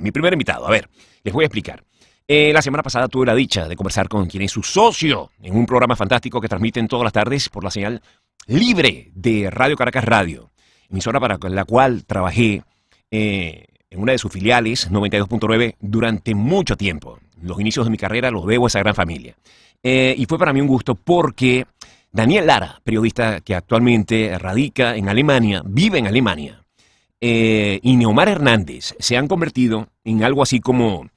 Mi primer invitado, a ver, les voy a explicar. La semana pasada tuve la dicha de conversar con quien es su socio en un programa fantástico que transmiten todas las tardes por la señal libre de Radio Caracas Radio, emisora para la cual trabajé en una de sus filiales, 92.9, durante mucho tiempo. Los inicios de mi carrera los debo a esa gran familia. Y fue para mí un gusto porque Daniel Lara, periodista que actualmente radica en Alemania, vive en Alemania, y Neomar Hernández se han convertido en algo así como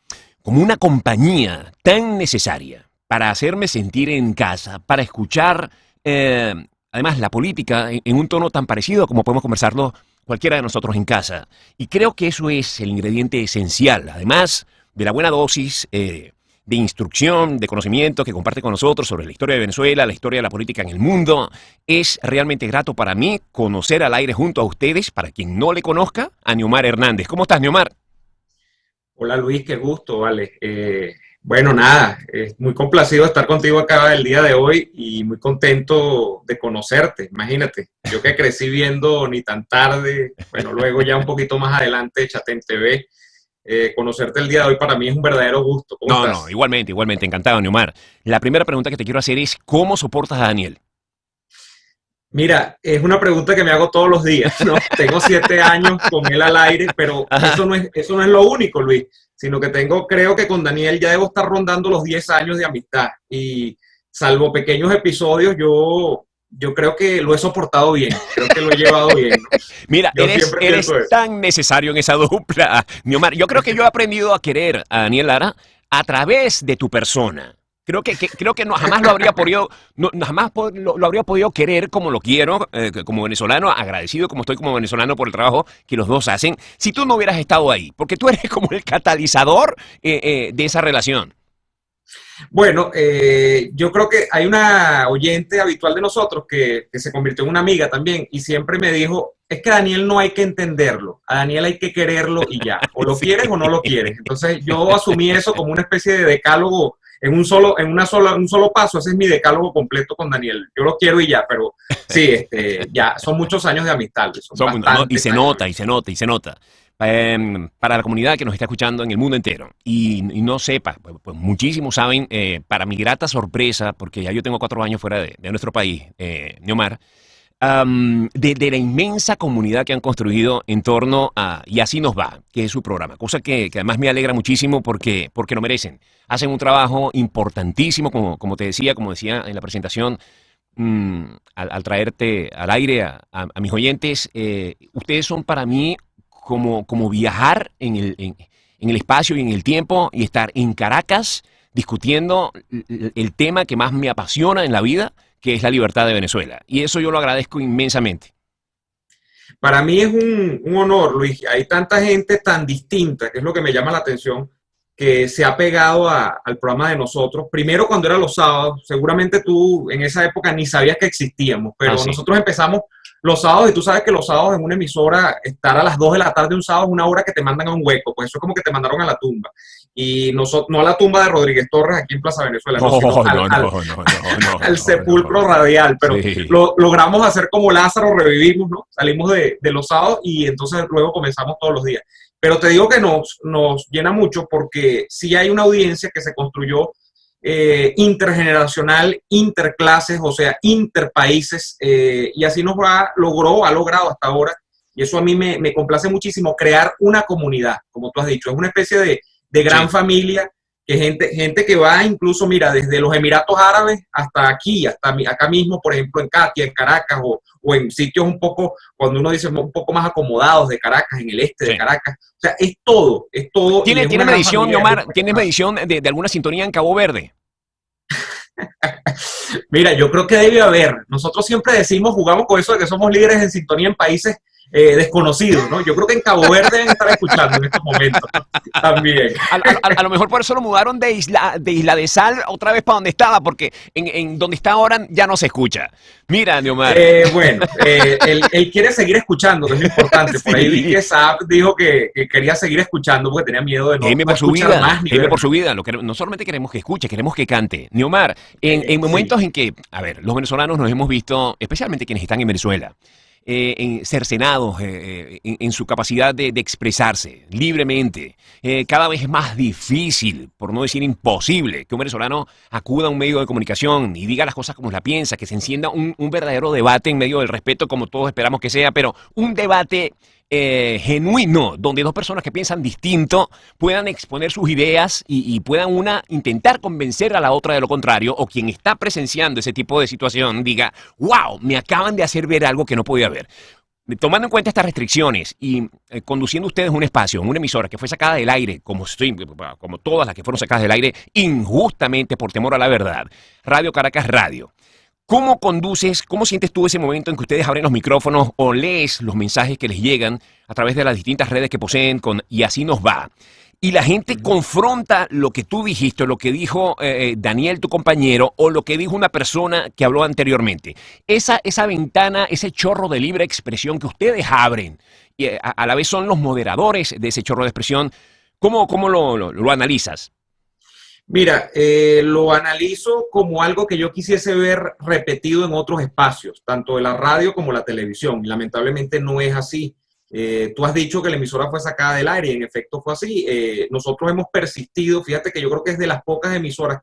una compañía tan necesaria para hacerme sentir en casa, para escuchar además la política en un tono tan parecido como podemos conversarlo cualquiera de nosotros en casa. Y creo que eso es el ingrediente esencial, además de la buena dosis de instrucción, de conocimiento que comparte con nosotros sobre la historia de Venezuela, la historia de la política en el mundo. Es realmente grato para mí conocer al aire junto a ustedes, para quien no le conozca, a Neomar Hernández. ¿Cómo estás, Neomar? Hola Luis, qué gusto, vale. Bueno, nada, muy complacido de estar contigo acá el día de hoy y muy contento de conocerte. Imagínate, yo que crecí viendo Ni tan tarde, bueno, luego ya un poquito más adelante Chatén TV. Conocerte el día de hoy para mí es un verdadero gusto. ¿Cómo estás? No, igualmente, encantado, Neomar. La primera pregunta que te quiero hacer es, ¿cómo soportas a Daniel? Mira, es una pregunta que me hago todos los días, ¿no? Tengo 7 años con él al aire, pero eso no es lo único, Luis, sino que creo que con Daniel ya debo estar rondando los 10 años de amistad y salvo pequeños episodios, yo creo que lo he soportado bien, creo que lo he llevado bien, ¿no? Mira, Yo eres siempre pienso eso. tan necesario en esa dupla, Neomar. Yo creo que yo he aprendido a querer a Daniel Lara a través de tu persona. Creo que no, jamás lo habría podido, lo habría podido querer como lo quiero, como venezolano, agradecido como estoy como venezolano por el trabajo que los dos hacen, si tú no hubieras estado ahí, porque tú eres como el catalizador de esa relación. Bueno, yo creo que hay una oyente habitual de nosotros que se convirtió en una amiga también y siempre me dijo, es que a Daniel no hay que entenderlo, a Daniel hay que quererlo y ya, o lo Sí. quieres o no lo quieres. Entonces yo asumí eso como una especie de decálogo un solo paso, ese es mi decálogo completo con Daniel. Yo lo quiero y ya, pero sí, ya son muchos años de amistad, Luis, son No, y bastantes se años. nota, y se nota, y se nota. Para la comunidad que nos está escuchando en el mundo entero y no sepa, pues muchísimos saben, para mi grata sorpresa, porque ya yo tengo 4 años fuera de nuestro país, Neomar, de la inmensa comunidad que han construido en torno a Y Así Nos Va, que es su programa, cosa que además me alegra muchísimo porque lo merecen. Hacen un trabajo importantísimo, como decía en la presentación, al traerte al aire a mis oyentes. Ustedes son para mí como viajar en el espacio y en el tiempo y estar en Caracas discutiendo el tema que más me apasiona en la vida, que es la libertad de Venezuela. Y eso yo lo agradezco inmensamente. Para mí es un honor, Luis. Hay tanta gente tan distinta, que es lo que me llama la atención, que se ha pegado al programa de nosotros. Primero cuando era los sábados, seguramente tú en esa época ni sabías que existíamos, pero Sí. nosotros empezamos los sábados y tú sabes que los sábados en una emisora, estar a las 2 de la tarde un sábado es una hora que te mandan a un hueco, pues eso es como que te mandaron a la tumba. Y no a la tumba de Rodríguez Torres aquí en Plaza Venezuela, No, sino al sepulcro radial, pero Sí. logramos hacer como Lázaro, revivimos, ¿no? Salimos de los sábados y entonces luego comenzamos todos los días. Pero te digo que nos llena mucho porque sí hay una audiencia que se construyó intergeneracional, interclases, o sea, interpaíses, y así ha logrado hasta ahora, y eso a mí me complace muchísimo, crear una comunidad, como tú has dicho, es una especie de gran familia, que gente que va incluso, mira, desde los Emiratos Árabes hasta aquí, acá mismo, por ejemplo, en Catia, en Caracas, o en sitios un poco, cuando uno dice un poco más acomodados de Caracas, en el este de Sí. Caracas. O sea, es todo. Y ¿Tiene es una gran medición, familia. Neomar? ¿Tienes medición de alguna sintonía en Cabo Verde? Mira, yo creo que debe haber. Nosotros siempre jugamos con eso de que somos líderes en sintonía en países desconocidos, ¿no? Yo creo que en Cabo Verde deben estar escuchando en estos momentos también. A lo mejor por eso lo mudaron de Isla de Sal otra vez para donde estaba, porque en donde está ahora ya no se escucha. Mira, Neomar. Bueno, él quiere seguir escuchando, que es lo importante. Por ahí vi que Saab dijo que quería seguir escuchando porque tenía miedo de no Teme por su escuchar vida, más ni teme ver por su más. vida. No solamente queremos que escuche, queremos que cante. Neomar, en Sí. momentos en que, a ver, los venezolanos nos hemos visto, especialmente quienes están en Venezuela, cercenados en su capacidad de expresarse libremente. Cada vez es más difícil, por no decir imposible, que un venezolano acuda a un medio de comunicación y diga las cosas como la piensa, que se encienda un verdadero debate en medio del respeto como todos esperamos que sea, pero un debate genuino, donde dos personas que piensan distinto puedan exponer sus ideas y puedan una intentar convencer a la otra de lo contrario, o quien está presenciando ese tipo de situación diga, wow, me acaban de hacer ver algo que no podía ver. Tomando en cuenta estas restricciones y conduciendo ustedes un espacio, en una emisora que fue sacada del aire, como todas las que fueron sacadas del aire, injustamente por temor a la verdad, Radio Caracas Radio. ¿Cómo conduces, cómo sientes tú ese momento en que ustedes abren los micrófonos o lees los mensajes que les llegan a través de las distintas redes que poseen con "y así nos va"? Y la gente confronta lo que tú dijiste, lo que dijo Daniel, tu compañero, o lo que dijo una persona que habló anteriormente. Esa ventana, ese chorro de libre expresión que ustedes abren, y a la vez son los moderadores de ese chorro de expresión, ¿cómo lo analizas? Mira, lo analizo como algo que yo quisiese ver repetido en otros espacios, tanto de la radio como la televisión. Y lamentablemente no es así. Tú has dicho que la emisora fue sacada del aire y en efecto fue así. Nosotros hemos persistido, fíjate que yo creo que es de las pocas emisoras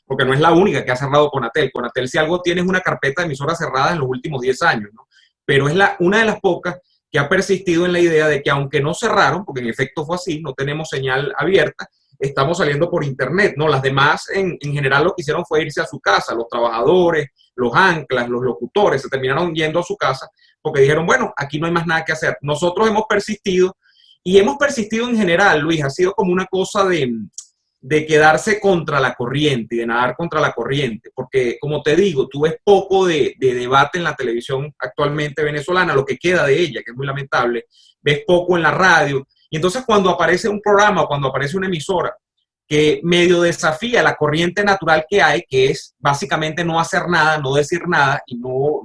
porque no es la única que ha cerrado Conatel. Conatel, si algo tiene, es una carpeta de emisoras cerradas en los últimos 10 años, ¿no? Pero es una de las pocas que ha persistido en la idea de que aunque no cerraron, porque en efecto fue así, no tenemos señal abierta, estamos saliendo por internet, ¿no? Las demás en general lo que hicieron fue irse a su casa, los trabajadores, los anclas, los locutores, se terminaron yendo a su casa porque dijeron, bueno, aquí no hay más nada que hacer. Nosotros hemos persistido y hemos persistido en general, Luis, ha sido como una cosa de quedarse contra la corriente y de nadar contra la corriente, porque como te digo, tú ves poco de debate en la televisión actualmente venezolana, lo que queda de ella, que es muy lamentable, ves poco en la radio. Y entonces cuando aparece un programa o cuando aparece una emisora que medio desafía la corriente natural que hay, que es básicamente no hacer nada, no decir nada y no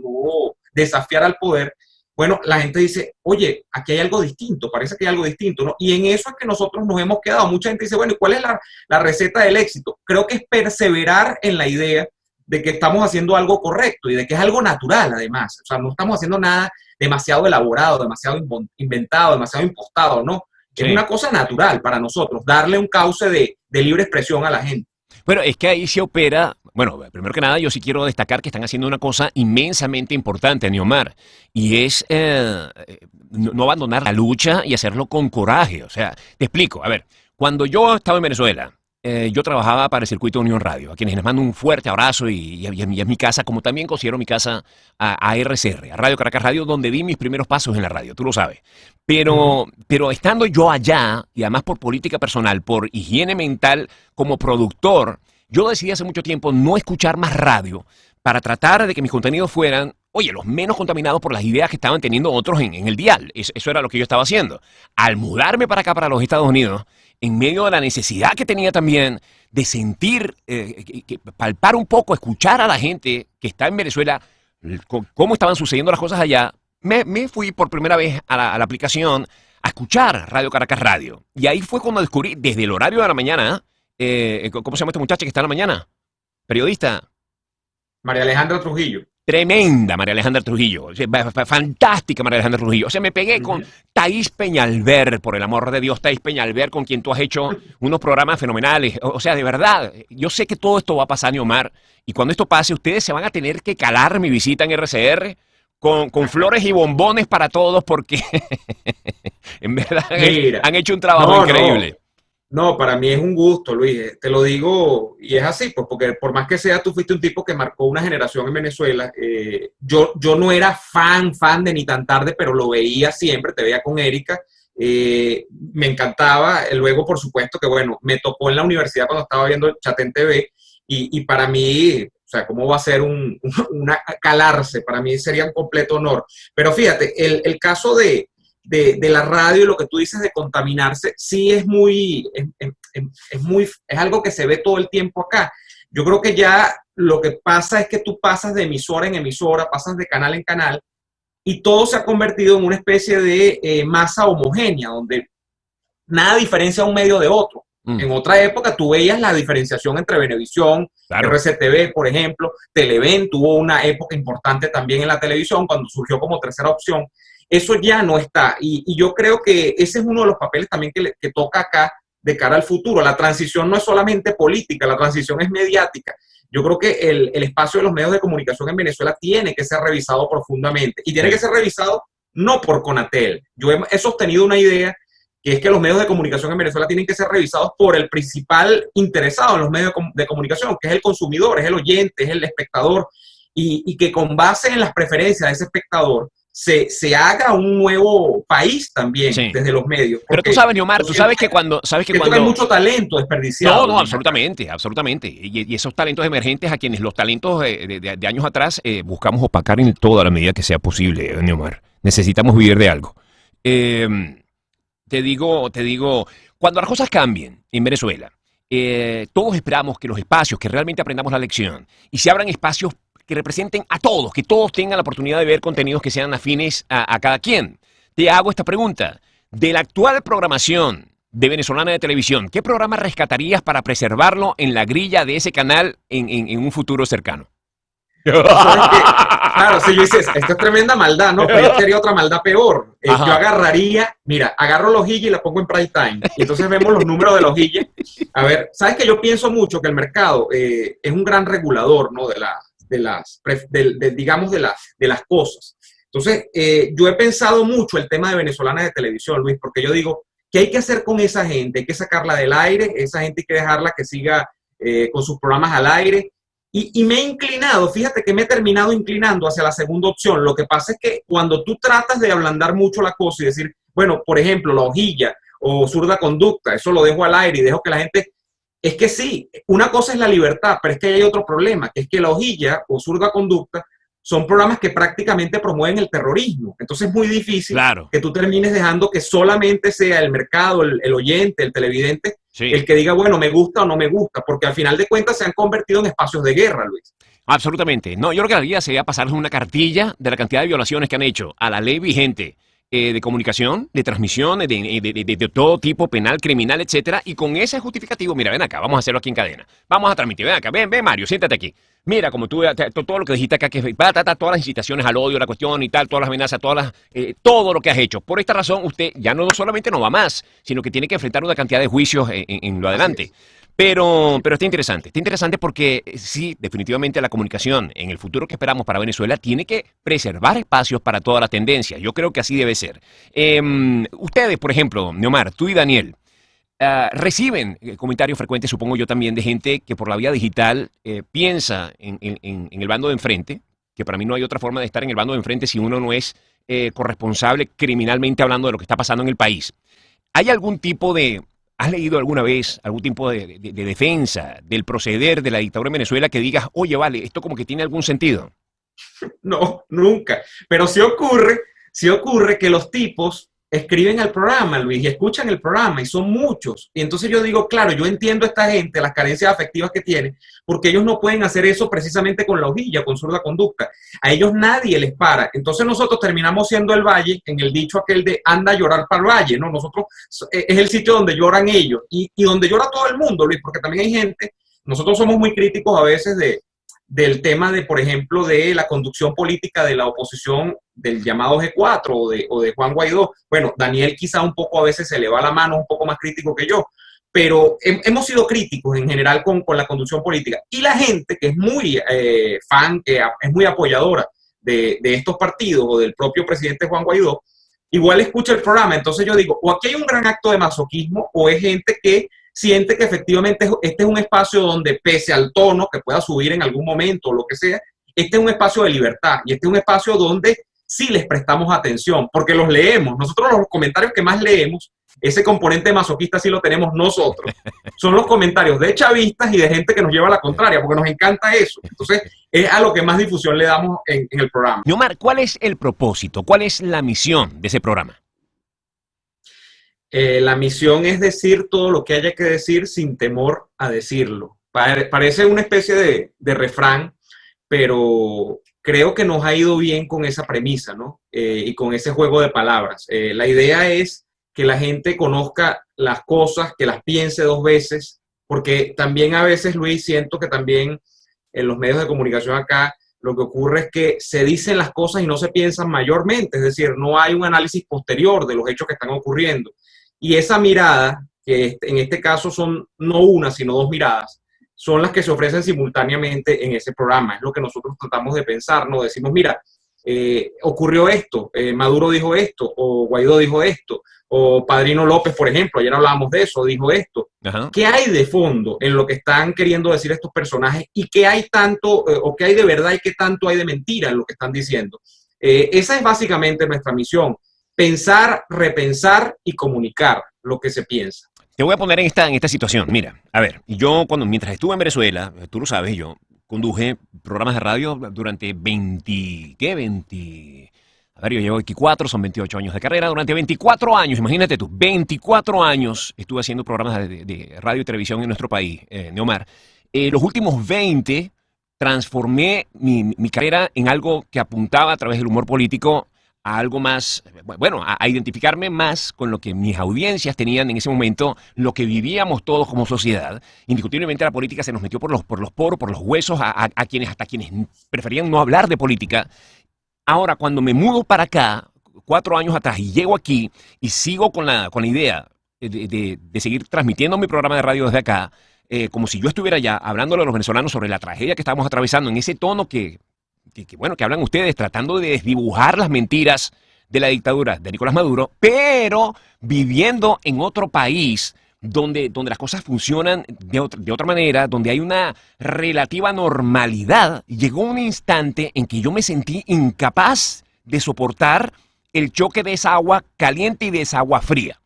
desafiar al poder, bueno, la gente dice, oye, aquí hay algo distinto, parece que hay algo distinto, ¿no? Y en eso es que nosotros nos hemos quedado. Mucha gente dice, bueno, ¿y cuál es la receta del éxito? Creo que es perseverar en la idea de que estamos haciendo algo correcto y de que es algo natural, además. O sea, no estamos haciendo nada demasiado elaborado, demasiado inventado, demasiado impostado, ¿no? Sí. Es una cosa natural para nosotros, darle un cauce de libre expresión a la gente. Bueno, es que ahí se opera, bueno, primero que nada yo sí quiero destacar que están haciendo una cosa inmensamente importante, Neomar, y es no abandonar la lucha y hacerlo con coraje. O sea, te explico, a ver, cuando yo estaba en Venezuela, yo trabajaba para el circuito de Unión Radio, a quienes les mando un fuerte abrazo y es mi casa, como también considero mi casa a RCR, a Radio Caracas Radio, donde di mis primeros pasos en la radio, tú lo sabes. Pero estando yo allá, y además por política personal, por higiene mental como productor, yo decidí hace mucho tiempo no escuchar más radio para tratar de que mis contenidos fueran, oye, los menos contaminados por las ideas que estaban teniendo otros en el dial. Eso era lo que yo estaba haciendo. Al mudarme para acá, para los Estados Unidos, en medio de la necesidad que tenía también de sentir, palpar un poco, escuchar a la gente que está en Venezuela, cómo estaban sucediendo las cosas allá, me fui por primera vez a la aplicación a escuchar Radio Caracas Radio. Y ahí fue cuando descubrí, desde el horario de la mañana, ¿cómo se llama esta muchacha que está en la mañana? Periodista. María Alejandra Trujillo. Tremenda María Alejandra Trujillo, fantástica María Alejandra Trujillo. O sea, me pegué con Thaís Peñalver, por el amor de Dios, Thaís Peñalver, con quien tú has hecho unos programas fenomenales. O sea, de verdad, yo sé que todo esto va a pasar, Neomar, y cuando esto pase, ustedes se van a tener que calar mi visita en RCR con flores y bombones para todos, porque en verdad han hecho un trabajo increíble. No, para mí es un gusto, Luis, te lo digo, y es así, pues, porque por más que sea, tú fuiste un tipo que marcó una generación en Venezuela. Yo no era fan de Ni Tan Tarde, pero lo veía siempre, te veía con Erika, me encantaba. Luego, por supuesto, que bueno, me tocó en la universidad cuando estaba viendo Chatén TV, y para mí, o sea, ¿cómo va a ser una calarse? Para mí sería un completo honor. Pero fíjate, el caso de la radio y lo que tú dices de contaminarse, sí es algo que se ve todo el tiempo acá. Yo creo que ya lo que pasa es que tú pasas de emisora en emisora, pasas de canal en canal, y todo se ha convertido en una especie de masa homogénea, donde nada diferencia un medio de otro. En otra época tú veías la diferenciación entre Venevisión, Claro. RCTV, por ejemplo, Televen tuvo una época importante también en la televisión cuando surgió como tercera opción. Eso ya no está y yo creo que ese es uno de los papeles también que toca acá de cara al futuro. La transición no es solamente política, la transición es mediática. Yo creo que el espacio de los medios de comunicación en Venezuela tiene que ser revisado profundamente y tiene que ser revisado no por Conatel. Yo he sostenido una idea que es que los medios de comunicación en Venezuela tienen que ser revisados por el principal interesado en los medios de comunicación, que es el consumidor, es el oyente, es el espectador, y que con base en las preferencias de ese espectador se haga un nuevo país también desde los medios. Pero tú sabes, Neomar, tú sabes que cuando... hay mucho talento desperdiciado. No, absolutamente, absolutamente. Y esos talentos emergentes a quienes los talentos de años atrás buscamos opacar en toda la medida que sea posible, Neomar. Necesitamos vivir de algo. Te digo, cuando las cosas cambien en Venezuela, todos esperamos que los espacios, que realmente aprendamos la lección y se abran espacios que representen a todos, que todos tengan la oportunidad de ver contenidos que sean afines a cada quien. Te hago esta pregunta. De la actual programación de Venezolana de Televisión, ¿qué programa rescatarías para preservarlo en la grilla de ese canal en un futuro cercano? Claro, si dices, esto es tremenda maldad, ¿no? Pero yo quería otra maldad peor. Yo agarraría, mira, agarro la hojilla y la pongo en prime time. Y entonces vemos los números de la hojilla. A ver, ¿sabes que yo pienso mucho que el mercado es un gran regulador, ¿no? Digamos, de las cosas. Entonces, yo he pensado mucho el tema de Venezolana de Televisión, Luis, porque yo digo, ¿qué hay que hacer con esa gente? Hay que sacarla del aire, esa gente hay que dejarla que siga con sus programas al aire. Y me he inclinado, fíjate que me he terminado inclinando hacia la segunda opción. Lo que pasa es que cuando tú tratas de ablandar mucho la cosa y decir, bueno, por ejemplo, la hojilla o zurda conducta, eso lo dejo al aire y dejo que la gente... Es que sí, una cosa es la libertad, pero es que hay otro problema, que es que la hojilla o zurda conducta son programas que prácticamente promueven el terrorismo. Entonces es muy difícil que tú termines dejando que solamente sea el mercado, el oyente, el televidente, el que diga, bueno, me gusta o no me gusta, porque al final de cuentas se han convertido en espacios de guerra, Luis. Absolutamente. No, yo creo que la vida sería pasarles una cartilla de la cantidad de violaciones que han hecho a la ley vigente de comunicación, de transmisión, de todo tipo, penal, criminal, etcétera, y con ese justificativo, mira, ven acá, vamos a hacerlo aquí en cadena, vamos a transmitir, ven acá, ven Mario, siéntate aquí, mira, como tú, todo lo que dijiste acá, que todas las incitaciones al odio, la cuestión y tal, todas las amenazas, todo lo que has hecho, por esta razón, usted ya no solamente no va más, sino que tiene que enfrentar una cantidad de juicios en lo adelante. Pero está interesante porque sí, definitivamente la comunicación en el futuro que esperamos para Venezuela tiene que preservar espacios para toda la tendencia. Yo creo que así debe ser. Ustedes, por ejemplo, Neomar, tú y Daniel, reciben comentarios frecuentes, supongo yo también, de gente que por la vía digital piensa en el bando de enfrente, que para mí no hay otra forma de estar en el bando de enfrente si uno no es corresponsable criminalmente hablando de lo que está pasando en el país. ¿Hay algún tipo de... ¿Has leído alguna vez algún tipo de defensa del proceder de la dictadura en Venezuela que digas, oye, vale, esto como que tiene algún sentido? No, nunca. Pero sí ocurre que los tipos escriben el programa, Luis, y escuchan el programa, y son muchos. Y entonces yo digo, claro, yo entiendo a esta gente, las carencias afectivas que tiene, porque ellos no pueden hacer eso precisamente con la hojilla, con zurda conducta. A ellos nadie les para. Entonces nosotros terminamos siendo el valle, en el dicho aquel de anda a llorar para el valle, ¿no? Nosotros es el sitio donde lloran ellos y donde llora todo el mundo, Luis, porque también hay gente, nosotros somos muy críticos a veces del tema de, por ejemplo, de la conducción política de la oposición del llamado G4 o de Juan Guaidó. Bueno, Daniel quizá un poco a veces se le va la mano, un poco más crítico que yo, pero hemos sido críticos en general con la conducción política. Y la gente que es muy fan, que es muy apoyadora de estos partidos o del propio presidente Juan Guaidó, igual escucha el programa. Entonces yo digo, o aquí hay un gran acto de masoquismo o es gente que siente que efectivamente este es un espacio donde, pese al tono que pueda subir en algún momento o lo que sea, este es un espacio de libertad y este es un espacio donde sí les prestamos atención, porque los leemos. Nosotros los comentarios que más leemos, ese componente masoquista sí lo tenemos nosotros, son los comentarios de chavistas y de gente que nos lleva a la contraria, porque nos encanta eso. Entonces, es a lo que más difusión le damos en el programa. Neomar, ¿cuál es el propósito? ¿Cuál es la misión de ese programa? La misión es decir todo lo que haya que decir sin temor a decirlo. Parece una especie de refrán, pero creo que nos ha ido bien con esa premisa, ¿no? Y con ese juego de palabras. La idea es que la gente conozca las cosas, que las piense dos veces, porque también a veces, Luis, siento que también en los medios de comunicación acá lo que ocurre es que se dicen las cosas y no se piensan mayormente, es decir, no hay un análisis posterior de los hechos que están ocurriendo. Y esa mirada, que en este caso son no una, sino dos miradas, son las que se ofrecen simultáneamente en ese programa. Es lo que nosotros tratamos de pensar, ¿no? Decimos, mira, ocurrió esto, Maduro dijo esto, o Guaidó dijo esto, o Padrino López, por ejemplo, ayer hablábamos de eso, dijo esto. Ajá. ¿Qué hay de fondo en lo que están queriendo decir estos personajes y qué hay tanto, o qué hay de verdad y qué tanto hay de mentira en lo que están diciendo? Esa es básicamente nuestra misión, pensar, repensar y comunicar lo que se piensa. Te voy a poner en esta situación. Mira, a ver, yo mientras estuve en Venezuela, tú lo sabes, yo conduje programas de radio durante 20, ¿qué? 20, a ver, yo llevo 24, son 28 años de carrera. Durante 24 años, imagínate tú, 24 años estuve haciendo programas de radio y televisión en nuestro país, Neomar. Los últimos 20 transformé mi carrera en algo que apuntaba a través del humor político a algo más, bueno, a identificarme más con lo que mis audiencias tenían en ese momento, lo que vivíamos todos como sociedad. Indiscutiblemente la política se nos metió por los poros, por los huesos, hasta quienes preferían no hablar de política. Ahora, cuando me mudo para acá, 4 años atrás, y llego aquí y sigo con la idea de seguir transmitiendo mi programa de radio desde acá, como si yo estuviera allá hablándole a los venezolanos sobre la tragedia que estamos atravesando en ese tono que hablan ustedes, tratando de desdibujar las mentiras de la dictadura de Nicolás Maduro, pero viviendo en otro país donde las cosas funcionan de otra manera, donde hay una relativa normalidad. Llegó un instante en que yo me sentí incapaz de soportar el choque de esa agua caliente y de esa agua fría.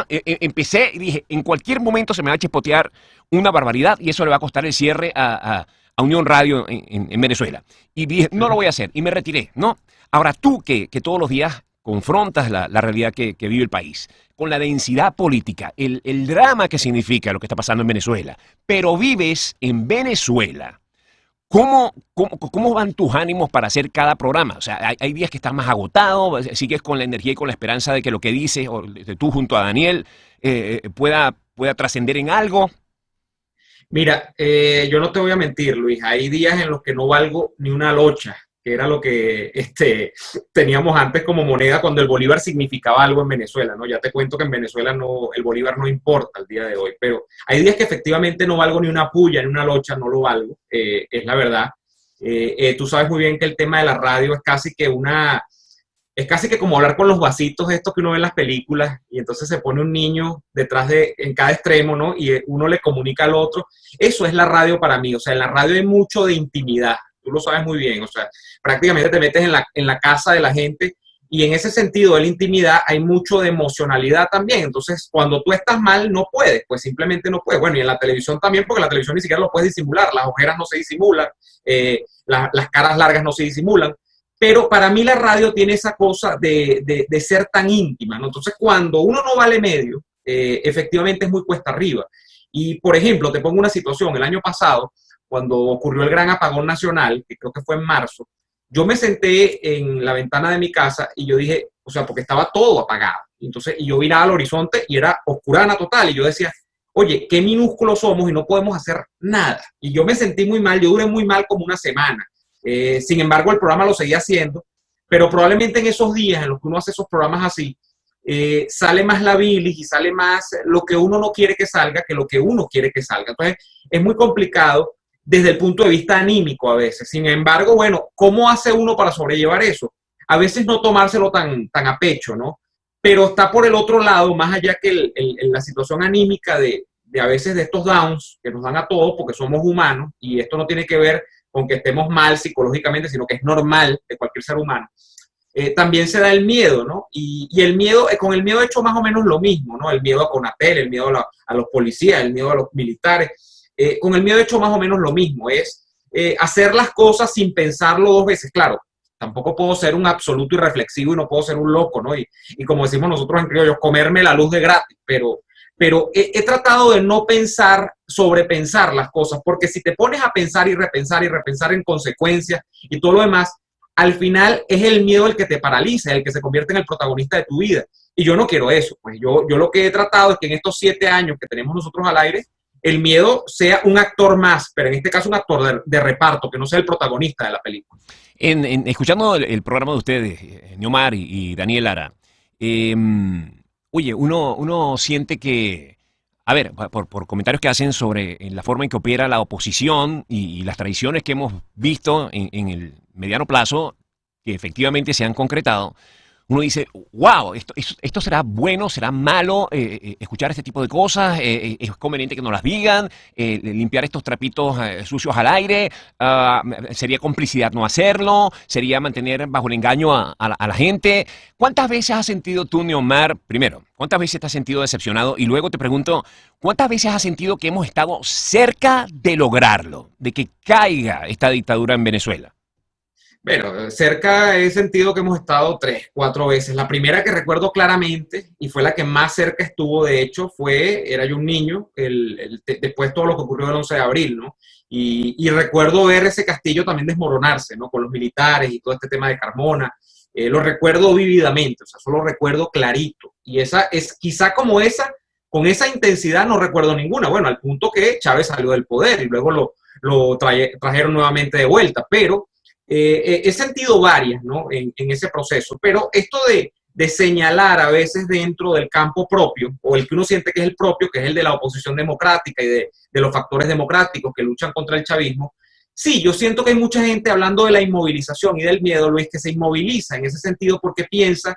Empecé y dije, en cualquier momento se me va a chispotear una barbaridad y eso le va a costar el cierre a Unión Radio en Venezuela. Y dije, no lo voy a hacer. Y me retiré, ¿no? Ahora tú que todos los días confrontas la realidad que vive el país, con la densidad política, el drama que significa lo que está pasando en Venezuela, pero vives en Venezuela, ¿cómo van tus ánimos para hacer cada programa? O sea, hay días que estás más agotado, sigues con la energía y con la esperanza de que lo que dices, o tú junto a Daniel, pueda trascender en algo. Mira, yo no te voy a mentir, Luis, hay días en los que no valgo ni una locha, que era lo que teníamos antes como moneda cuando el bolívar significaba algo en Venezuela, ¿no? Ya te cuento que en Venezuela el bolívar no importa al día de hoy, pero hay días que efectivamente no valgo ni una puya, ni una locha, no lo valgo, es la verdad. Tú sabes muy bien que el tema de la radio es casi que como hablar con los vasitos estos que uno ve en las películas y entonces se pone un niño en cada extremo, ¿no? Y uno le comunica al otro. Eso es la radio para mí. O sea, en la radio hay mucho de intimidad. Tú lo sabes muy bien. O sea, prácticamente te metes en la casa de la gente y en ese sentido de la intimidad hay mucho de emocionalidad también. Entonces, cuando tú estás mal, no puedes. Pues simplemente no puedes. Bueno, y en la televisión también, porque la televisión ni siquiera lo puedes disimular. Las ojeras no se disimulan. Las caras largas no se disimulan. Pero para mí la radio tiene esa cosa de ser tan íntima, ¿no? Entonces, cuando uno no vale medio, efectivamente es muy cuesta arriba. Y, por ejemplo, te pongo una situación. El año pasado, cuando ocurrió el gran apagón nacional, que creo que fue en marzo, yo me senté en la ventana de mi casa y yo dije, o sea, porque estaba todo apagado. Entonces, y yo miraba al horizonte y era oscurana total. Y yo decía, oye, qué minúsculos somos y no podemos hacer nada. Y yo me sentí muy mal, yo duré muy mal como una semana. Sin embargo, el programa lo seguía haciendo, pero probablemente en esos días en los que uno hace esos programas así, sale más la bilis y sale más lo que uno no quiere que salga que lo que uno quiere que salga. Entonces, es muy complicado desde el punto de vista anímico a veces. Sin embargo, bueno, ¿cómo hace uno para sobrellevar eso? A veces no tomárselo tan a pecho, ¿no? Pero está por el otro lado, más allá que la situación anímica de a veces de estos downs que nos dan a todos porque somos humanos y esto no tiene que ver con que estemos mal psicológicamente, sino que es normal de cualquier ser humano. También se da el miedo, ¿no? Y el miedo, con el miedo he hecho más o menos lo mismo, ¿no? El miedo a Conatel, el miedo a los policías, el miedo a los militares. Con el miedo he hecho más o menos lo mismo, es hacer las cosas sin pensarlo dos veces. Claro, tampoco puedo ser un absoluto irreflexivo y no puedo ser un loco, ¿no? Y como decimos nosotros en criollos, comerme la luz de gratis, pero he tratado de no sobrepensar las cosas, porque si te pones a pensar y repensar en consecuencias y todo lo demás, al final es el miedo el que te paraliza, el que se convierte en el protagonista de tu vida. Y yo no quiero eso. Pues yo lo que he tratado es que en estos 7 años que tenemos nosotros al aire, el miedo sea un actor más, pero en este caso un actor de reparto, que no sea el protagonista de la película. Escuchando el programa de ustedes, Neomar y Daniel Lara, eh, oye, uno siente que, a ver, por comentarios que hacen sobre la forma en que opera la oposición y las tradiciones que hemos visto en el mediano plazo, que efectivamente se han concretado, uno dice, wow, esto será bueno, será malo, escuchar este tipo de cosas, es conveniente que nos las digan, limpiar estos trapitos sucios al aire, sería complicidad no hacerlo, sería mantener bajo el engaño a la gente. ¿Cuántas veces has sentido tú, Neomar, primero, cuántas veces te has sentido decepcionado? Y luego te pregunto, ¿cuántas veces has sentido que hemos estado cerca de lograrlo, de que caiga esta dictadura en Venezuela? Bueno, cerca he sentido que hemos estado 3, 4 veces. La primera que recuerdo claramente, y fue la que más cerca estuvo, de hecho, era yo un niño, después todo lo que ocurrió el 11 de abril, ¿no? Y recuerdo ver ese castillo también desmoronarse, ¿no? Con los militares y todo este tema de Carmona. Lo recuerdo vívidamente, o sea, solo recuerdo clarito. Y esa es quizá como esa, con esa intensidad no recuerdo ninguna. Bueno, al punto que Chávez salió del poder y luego lo trajeron nuevamente de vuelta, pero he sentido varias, ¿no? En ese proceso, pero esto de señalar a veces dentro del campo propio, o el que uno siente que es el propio, que es el de la oposición democrática y de los factores democráticos que luchan contra el chavismo, sí, yo siento que hay mucha gente hablando de la inmovilización y del miedo, Luis, que se inmoviliza en ese sentido porque piensa,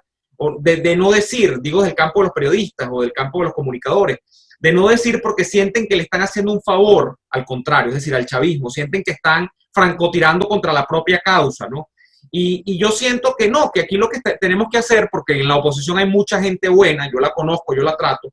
de no decir, digo del campo de los periodistas o del campo de los comunicadores, de no decir porque sienten que le están haciendo un favor, al contrario, es decir, al chavismo, sienten que están francotirando contra la propia causa, ¿no? Y yo siento que no, que aquí lo que tenemos que hacer, porque en la oposición hay mucha gente buena, yo la conozco, yo la trato,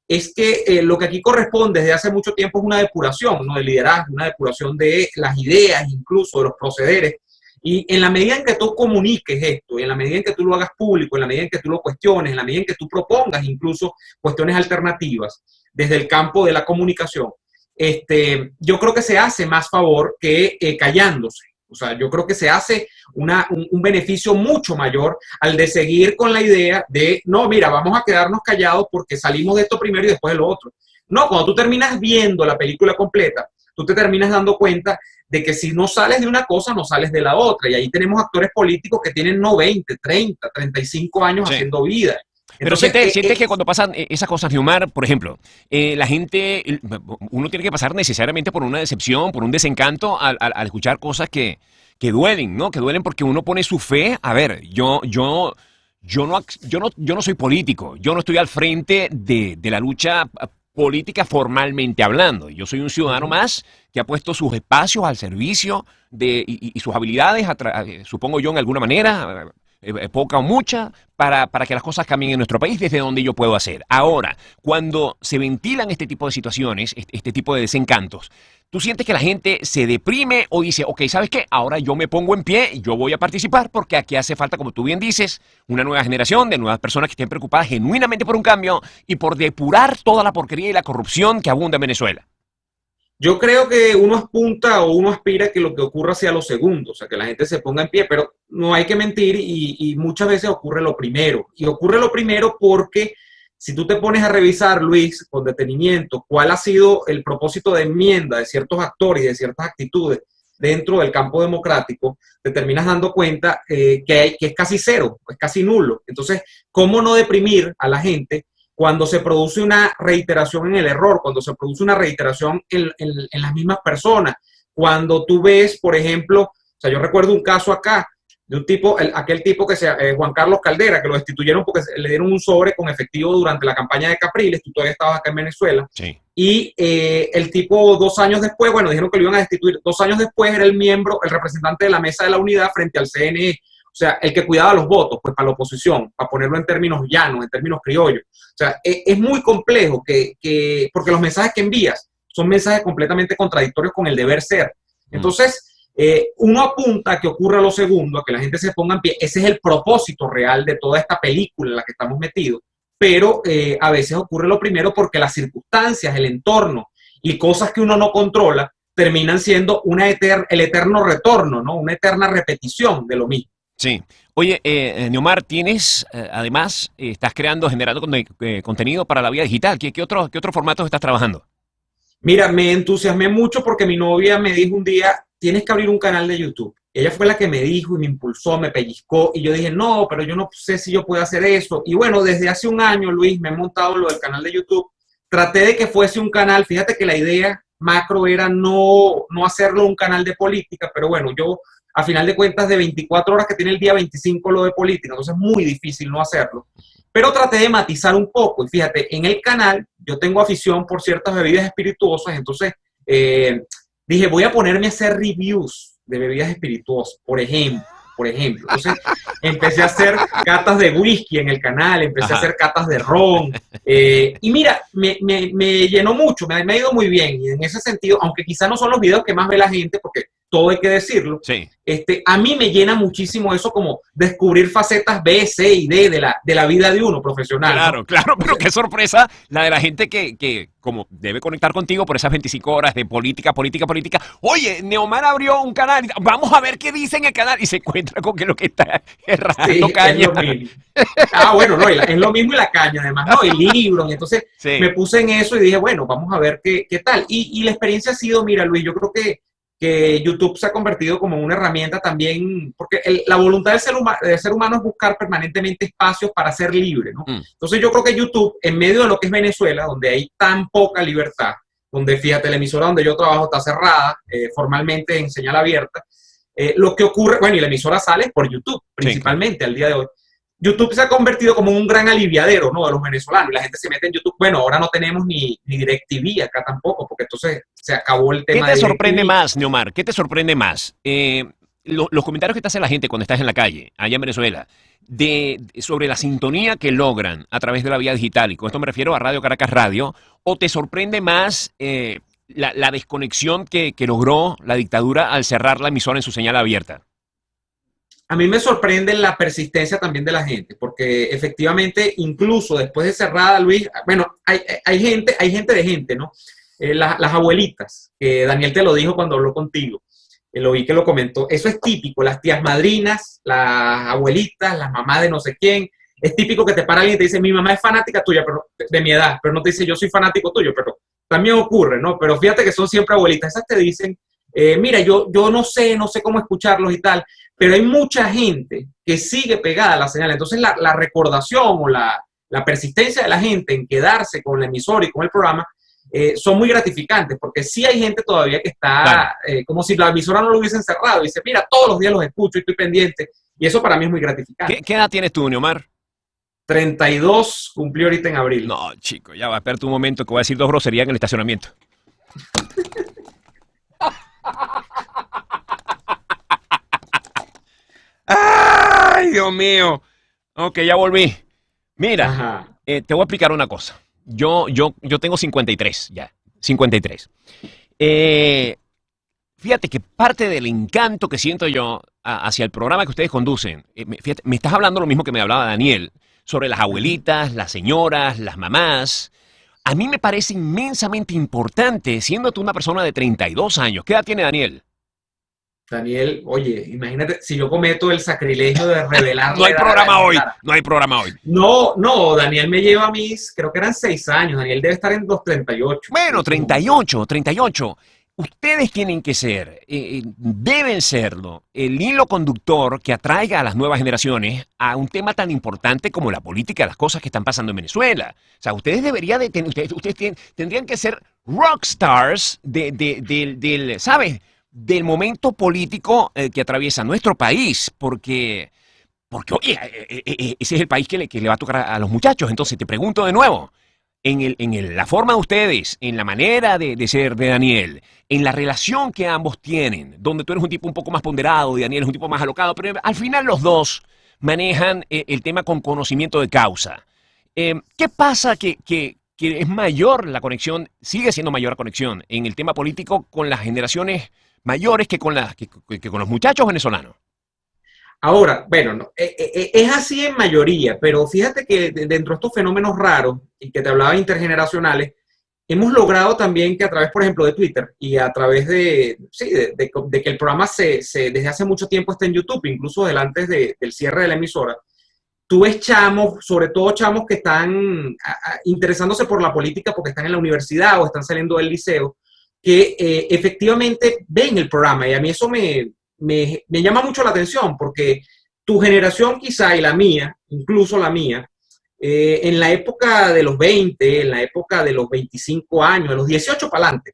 es que lo que aquí corresponde desde hace mucho tiempo es una depuración, ¿no? De liderazgo, una depuración de las ideas, incluso de los procederes. Y en la medida en que tú comuniques esto, en la medida en que tú lo hagas público, en la medida en que tú lo cuestiones, en la medida en que tú propongas incluso cuestiones alternativas desde el campo de la comunicación, yo creo que se hace más favor que callándose. O sea, yo creo que se hace un beneficio mucho mayor al de seguir con la idea de, no, mira, vamos a quedarnos callados porque salimos de esto primero y después de lo otro. No, cuando tú terminas viendo la película completa, tú te terminas dando cuenta de que si no sales de una cosa, no sales de la otra. Y ahí tenemos actores políticos que tienen 20, 30, 35 años haciendo vida. Pero sientes que cuando pasan esas cosas, Neomar, por ejemplo, la gente, uno tiene que pasar necesariamente por una decepción, por un desencanto al escuchar cosas que duelen, ¿no? Que duelen porque uno pone su fe. A ver, yo no soy político, yo no estoy al frente de la lucha política formalmente hablando. Yo soy un ciudadano más que ha puesto sus espacios al servicio y sus habilidades, supongo yo, en alguna manera, poca o mucha, para que las cosas cambien en nuestro país desde donde yo puedo hacer. Ahora, cuando se ventilan este tipo de situaciones, este tipo de desencantos, ¿tú sientes que la gente se deprime o dice, ok, ¿sabes qué? Ahora yo me pongo en pie y yo voy a participar porque aquí hace falta, como tú bien dices, una nueva generación de nuevas personas que estén preocupadas genuinamente por un cambio y por depurar toda la porquería y la corrupción que abunda en Venezuela? Yo creo que uno apunta o uno aspira a que lo que ocurra sea lo segundo, o sea, que la gente se ponga en pie, pero no hay que mentir y muchas veces ocurre lo primero. Y ocurre lo primero porque si tú te pones a revisar, Luis, con detenimiento, cuál ha sido el propósito de enmienda de ciertos actores y de ciertas actitudes dentro del campo democrático, te terminas dando cuenta que es casi cero, es casi nulo. Entonces, ¿cómo no deprimir a la gente cuando se produce una reiteración en el error, cuando se produce una reiteración en las mismas personas? Cuando tú ves, por ejemplo, o sea, yo recuerdo un caso acá de un tipo, aquel tipo que Juan Carlos Caldera, que lo destituyeron porque le dieron un sobre con efectivo durante la campaña de Capriles, tú todavía estabas acá en Venezuela, sí. Y el tipo 2 años después, bueno, dijeron que lo iban a destituir, 2 años después era el representante de la Mesa de la Unidad frente al CNE, o sea, el que cuidaba los votos, pues para la oposición, para ponerlo en términos llanos, en términos criollos. O sea, es muy complejo porque los mensajes que envías son mensajes completamente contradictorios con el deber ser. Entonces, uno apunta a que ocurra lo segundo, a que la gente se ponga en pie. Ese es el propósito real de toda esta película en la que estamos metidos. Pero a veces ocurre lo primero porque las circunstancias, el entorno y cosas que uno no controla terminan siendo el eterno retorno, ¿no? Una eterna repetición de lo mismo. Sí. Oye, Neomar, tienes, además, estás generando contenido para la vía digital. ¿Qué otros formatos estás trabajando? Mira, me entusiasmé mucho porque mi novia me dijo un día, tienes que abrir un canal de YouTube. Ella fue la que me dijo y me impulsó, me pellizcó, y yo dije, no, pero yo no sé si yo puedo hacer eso. Y bueno, desde hace un año, Luis, me he montado lo del canal de YouTube. Traté de que fuese un canal, fíjate que la idea macro era no hacerlo un canal de política, pero bueno, yo a final de cuentas de 24 horas que tiene el día 25 lo de política, entonces es muy difícil no hacerlo. Pero traté de matizar un poco y fíjate, en el canal yo tengo afición por ciertas bebidas espirituosas, entonces dije, voy a ponerme a hacer reviews de bebidas espirituosas, por ejemplo. Entonces empecé a hacer catas de whisky en el canal, empecé a hacer catas de ron. Y mira, me llenó mucho, me ha ido muy bien. Y en ese sentido, aunque quizá no son los videos que más ve la gente, porque todo hay que decirlo, sí. A mí me llena muchísimo eso como descubrir facetas B, C y D de la vida de uno profesional. Claro, ¿no? claro, pero qué sorpresa la de la gente que como debe conectar contigo por esas 25 horas de política. Oye, Neomar abrió un canal, vamos a ver qué dice en el canal y se encuentra con que lo que está errando Sí, caña. es lo mismo. Bueno, no, es lo mismo y la caña, además, ¿no? Y libros. Y entonces sí. me puse en eso y dije, bueno, vamos a ver qué tal. Y la experiencia ha sido, mira, Luis, yo creo que YouTube se ha convertido como una herramienta también, porque la voluntad del ser humano es buscar permanentemente espacios para ser libre, ¿no? Entonces yo creo que YouTube, en medio de lo que es Venezuela, donde hay tan poca libertad, donde fíjate, la emisora donde yo trabajo está cerrada, formalmente en señal abierta, lo que ocurre, bueno, y la emisora sale por YouTube, principalmente, al día de hoy. YouTube se ha convertido como un gran aliviadero, ¿no? De los venezolanos. La gente se mete en YouTube. Bueno, ahora no tenemos ni DirecTV acá tampoco, porque entonces se acabó el tema. ¿Qué te sorprende más, Neomar? ¿Qué te sorprende más? Los comentarios que te hace la gente cuando estás en la calle, allá en Venezuela, sobre la sintonía que logran a través de la vía digital, y con esto me refiero a Radio Caracas Radio, ¿o te sorprende más la desconexión que logró la dictadura al cerrar la emisora en su señal abierta? A mí me sorprende la persistencia también de la gente, porque efectivamente, incluso después de cerrada, Luis, bueno, hay gente de gente, ¿no? Las abuelitas, que Daniel te lo dijo cuando habló contigo, lo vi que lo comentó, eso es típico, las tías madrinas, las abuelitas, las mamás de no sé quién, es típico que te para alguien y te dice, mi mamá es fanática tuya, pero de mi edad, pero no te dice, yo soy fanático tuyo, pero también ocurre, ¿no? Pero fíjate que son siempre abuelitas, esas te dicen, mira, yo no sé cómo escucharlos y tal, pero hay mucha gente que sigue pegada a la señal. Entonces la recordación o la persistencia de la gente en quedarse con la emisora y con el programa son muy gratificantes, porque sí hay gente todavía que está como si la emisora no lo hubiesen cerrado y dice, mira, todos los días los escucho y estoy pendiente. Y eso para mí es muy gratificante. ¿Qué edad tienes tú, Neomar? 32 cumplí ahorita en abril. No, chico, ya va, espérate un momento que voy a decir 2 groserías en el estacionamiento. ¡Ay, Dios mío! Ok, ya volví. Mira, te voy a explicar una cosa. Yo tengo 53, ya. 53. Fíjate que parte del encanto que siento yo hacia el programa que ustedes conducen, fíjate, me estás hablando lo mismo que me hablaba Daniel, sobre las abuelitas, las señoras, las mamás. A mí me parece inmensamente importante, siendo tú una persona de 32 años. ¿Qué edad tiene Daniel? Daniel, oye, imagínate, si yo cometo el sacrilegio de revelar. No hay programa hoy, no hay programa hoy. No, Daniel me lleva a mis, creo que eran 6 años, Daniel debe estar en los 38. Bueno, 38. Ustedes tienen que ser, deben serlo, el hilo conductor que atraiga a las nuevas generaciones a un tema tan importante como la política, las cosas que están pasando en Venezuela. O sea, ustedes deberían de tendrían que ser rockstars ¿sabes? Del momento político que atraviesa nuestro país, porque oye, ese es el país que le va a tocar a los muchachos. Entonces te pregunto de nuevo, la forma de ustedes, en la manera de ser de Daniel, en la relación que ambos tienen, donde tú eres un tipo un poco más ponderado y Daniel es un tipo más alocado, pero al final los dos manejan el tema con conocimiento de causa. ¿Qué pasa que es mayor la conexión, sigue siendo mayor la conexión en el tema político con las generaciones mayores que con los muchachos venezolanos? Ahora, bueno, no, es así en mayoría, pero fíjate que dentro de estos fenómenos raros, y que te hablaba intergeneracionales, hemos logrado también que a través, por ejemplo, de Twitter y a través de que el programa desde hace mucho tiempo está en YouTube, incluso desde antes del cierre de la emisora, tú ves chamos, sobre todo chamos que están interesándose por la política porque están en la universidad o están saliendo del liceo, que efectivamente ven el programa, y a mí eso me llama mucho la atención, porque tu generación quizá y la mía, incluso la mía, en la época de los 20, en la época de los 25 años, de los 18 para adelante,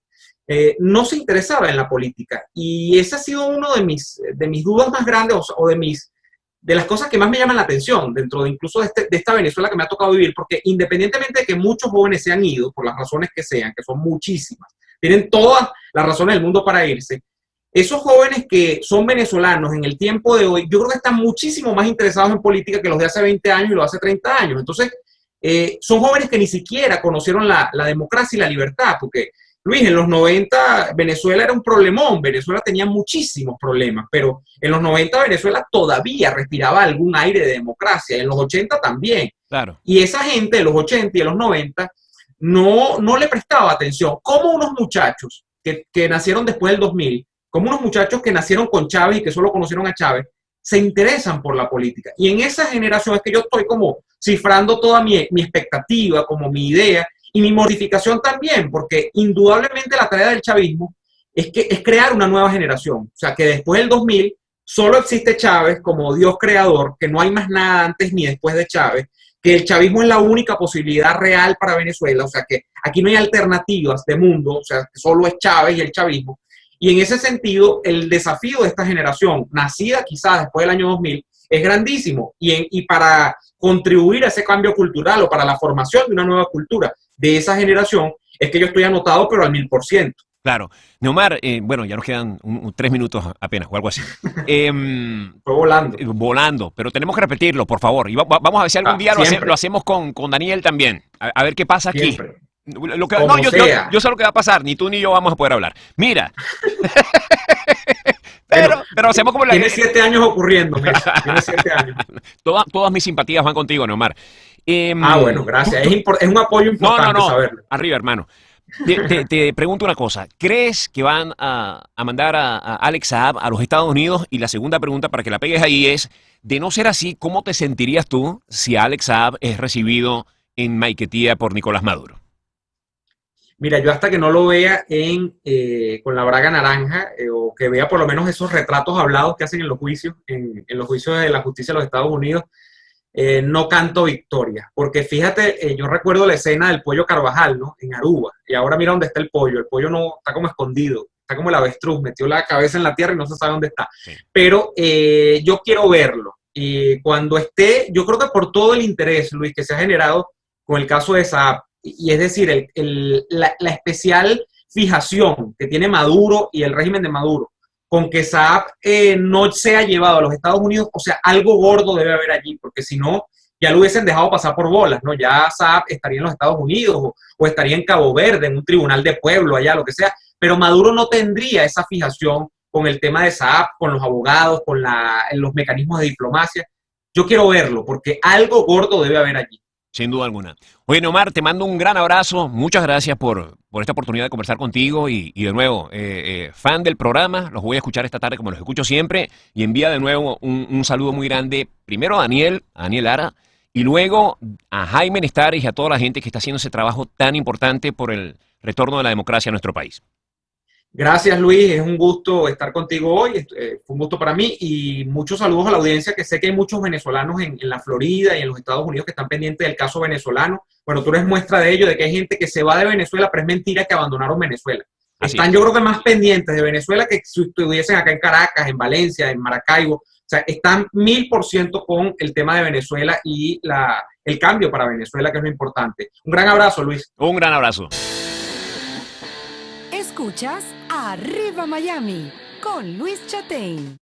no se interesaba en la política. Y ese ha sido uno de mis dudas más grandes, o de las cosas que más me llaman la atención dentro de incluso de esta Venezuela que me ha tocado vivir, porque independientemente de que muchos jóvenes se han ido, por las razones que sean, que son muchísimas, tienen todas las razones del mundo para irse, esos jóvenes que son venezolanos en el tiempo de hoy, yo creo que están muchísimo más interesados en política que los de hace 20 años y los de hace 30 años. Entonces, son jóvenes que ni siquiera conocieron la democracia y la libertad, porque, Luis, en los 90 Venezuela era un problemón, Venezuela tenía muchísimos problemas, pero en los 90 Venezuela todavía respiraba algún aire de democracia, en los 80 también. Claro. Y esa gente de los 80 y de los 90 no le prestaba atención. Como unos muchachos que nacieron después del 2000, como unos muchachos que nacieron con Chávez y que solo conocieron a Chávez, se interesan por la política. Y en esa generación es que yo estoy como cifrando toda mi expectativa, como mi idea, y mi mortificación también, porque indudablemente la tarea del chavismo es crear una nueva generación. O sea, que después del 2000 solo existe Chávez como Dios creador, que no hay más nada antes ni después de Chávez, que el chavismo es la única posibilidad real para Venezuela, o sea, que aquí no hay alternativas de mundo, o sea, que solo es Chávez y el chavismo. Y en ese sentido, el desafío de esta generación, nacida quizás después del año 2000, es grandísimo. Y para contribuir a ese cambio cultural o para la formación de una nueva cultura de esa generación, es que yo estoy anotado, pero al 1000%. Claro. Neomar, bueno, ya nos quedan 3 minutos apenas o algo así. Fue volando. Volando, pero tenemos que repetirlo, por favor. Y vamos a ver si algún día lo hacemos con Daniel también. A ver qué pasa aquí. Siempre. Yo sé lo que va a pasar, ni tú ni yo vamos a poder hablar. Mira. pero hacemos como la... Tiene 7 años ocurriendo, tiene 7 años. Todas mis simpatías van contigo, Neomar. Bueno, gracias. Es un apoyo importante saberlo. Arriba, hermano. Te pregunto una cosa. ¿Crees que van a mandar a Alex Saab a los Estados Unidos? Y la segunda pregunta, para que la pegues ahí, es, de no ser así, ¿cómo te sentirías tú si Alex Saab es recibido en Maiquetía por Nicolás Maduro? Mira, yo hasta que no lo vea con la braga naranja, o que vea por lo menos esos retratos hablados que hacen en los juicios, en los juicios de la justicia de los Estados Unidos, no canto victoria. Porque fíjate, yo recuerdo la escena del pollo Carvajal, ¿no? En Aruba. Y ahora mira dónde está el pollo no está como escondido, está como el avestruz, metió la cabeza en la tierra y no se sabe dónde está. Sí. Pero yo quiero verlo. Y cuando esté, yo creo que por todo el interés, Luis, que se ha generado con el caso de Saab, y es decir, la especial fijación que tiene Maduro y el régimen de Maduro con que Saab no sea llevado a los Estados Unidos, o sea, algo gordo debe haber allí, porque si no, ya lo hubiesen dejado pasar por bolas, ¿no? Ya Saab estaría en los Estados Unidos o estaría en Cabo Verde, en un tribunal de pueblo, allá, lo que sea, pero Maduro no tendría esa fijación con el tema de Saab, con los abogados, con los mecanismos de diplomacia. Yo quiero verlo, porque algo gordo debe haber allí. Sin duda alguna. Oye, Neomar, te mando un gran abrazo. Muchas gracias por esta oportunidad de conversar contigo y de nuevo, fan del programa. Los voy a escuchar esta tarde como los escucho siempre. Y envía de nuevo un saludo muy grande, primero a Daniel Lara, y luego a Jaime Nestares y a toda la gente que está haciendo ese trabajo tan importante por el retorno de la democracia a nuestro país. Gracias, Luis. Es un gusto estar contigo hoy. Fue un gusto para mí y muchos saludos a la audiencia, que sé que hay muchos venezolanos en la Florida y en los Estados Unidos que están pendientes del caso venezolano. Bueno, tú eres muestra de ello, de que hay gente que se va de Venezuela, pero es mentira que abandonaron Venezuela. Están, yo creo que más pendientes de Venezuela que si estuviesen acá en Caracas, en Valencia, en Maracaibo. O sea, están 1000% con el tema de Venezuela y el cambio para Venezuela, que es lo importante. Un gran abrazo, Luis. Un gran abrazo. Escuchas Arriba Miami con Luis Chatein.